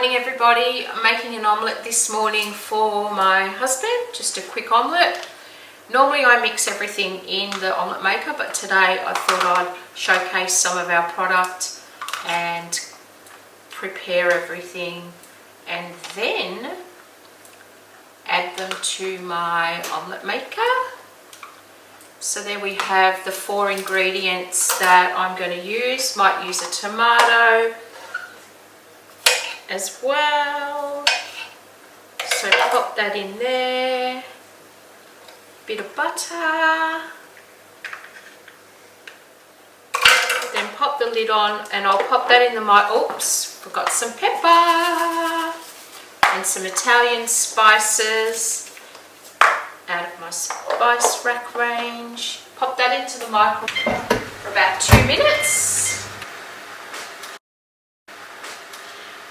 morning everybody. I'm making an omelette this morning for my husband, just a quick omelette. Normally I mix everything in the omelette maker, but today I thought I'd showcase some of our product and prepare everything and then add them to my omelette maker. So there we have the 4 ingredients that I'm going to use. Might use a tomato as well. So pop that in there. Bit of butter. Then pop the lid on and I'll pop that in the oops, forgot some pepper and some Italian spices out of my spice rack range. Pop that into the microwave for about 2 minutes.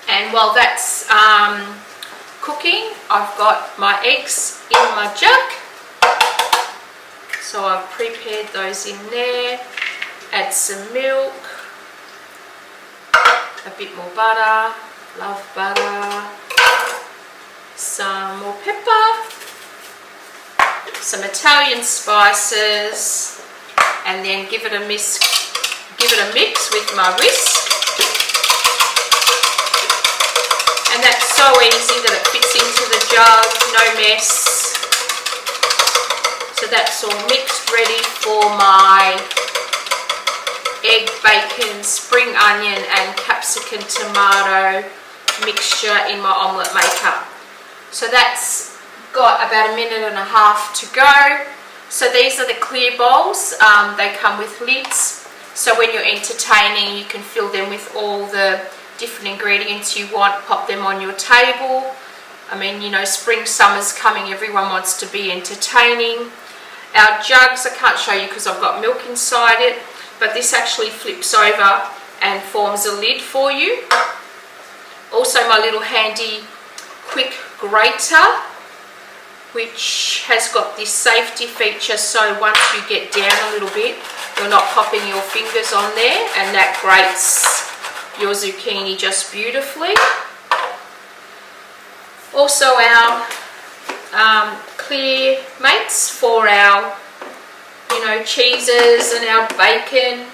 And while that's cooking, I've got my eggs in my jug. So I've prepared those in there. Add some milk, a bit more butter, love butter, some more pepper, some Italian spices, and then give it a mix with my whisk. And that's so easy that it fits into the jug, no mess. So that's all mixed, ready for my egg, bacon, spring onion and capsicum tomato mixture in my omelette maker. So that's got about 1.5 minutes to go. So these are the clear bowls. They come with lids, so when you're entertaining you can fill them with all the different ingredients you want, pop them on your table. I mean, you know, spring, summer's coming, everyone wants to be entertaining. Our jugs, I can't show you because I've got milk inside it, but this actually flips over and forms a lid for you. Also my little handy quick grater, which has got this safety feature, so once you get down a little bit you're not popping your fingers on there, and that grates your zucchini just beautifully. Also our clear mates for our, you know, cheeses and our bacon.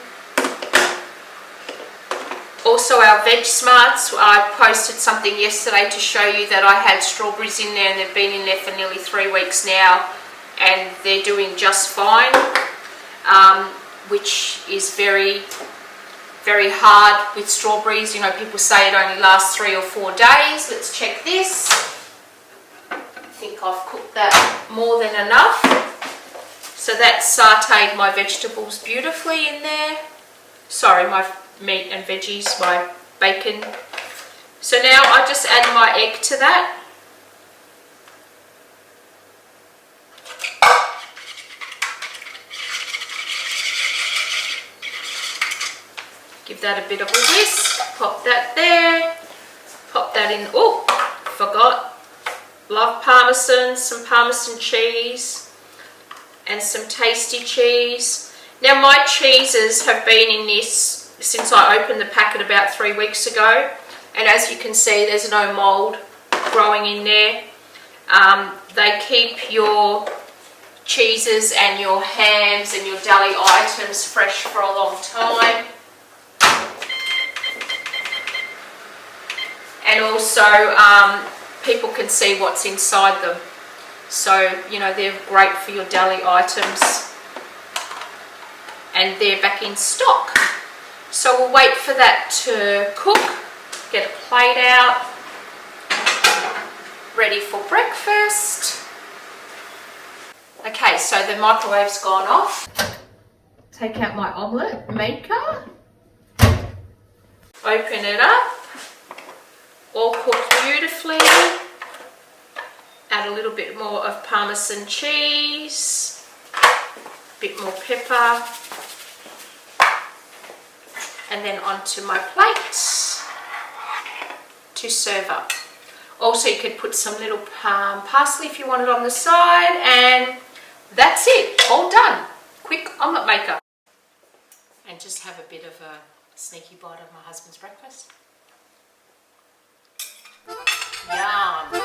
Also our Veg Smarts. I posted something yesterday to show you that I had strawberries in there, and they've been in there for nearly 3 weeks now and they're doing just fine, which is very, very hard with strawberries. You know, people say it only lasts 3 or 4 days. Let's check this. I think I've cooked that more than enough. So that sauteed my vegetables beautifully in there. Sorry, my meat and veggies, my bacon. So now I just add my egg to that. Give that a bit of a whisk. Pop that there. Pop that in. Oh, forgot. Love Parmesan, some Parmesan cheese and some tasty cheese. Now my cheeses have been in this since I opened the packet about 3 weeks ago, and as you can see there's no mold growing in there. They keep your cheeses and your hams and your deli items fresh for a long time. And also people can see what's inside them, so you know they're great for your deli items, and they're back in stock. So we'll wait for that to cook, get a plate out, ready for breakfast. Okay, so the microwave's gone off. Take out my omelette maker, open it up, all cooked beautifully. Add a little bit more of Parmesan cheese, a bit more pepper, and then onto my plate to serve up. Also you could put some little parsley if you want it on the side, and that's it, all done. Quick omelette maker. And just have a bit of a sneaky bite of my husband's breakfast. Yum.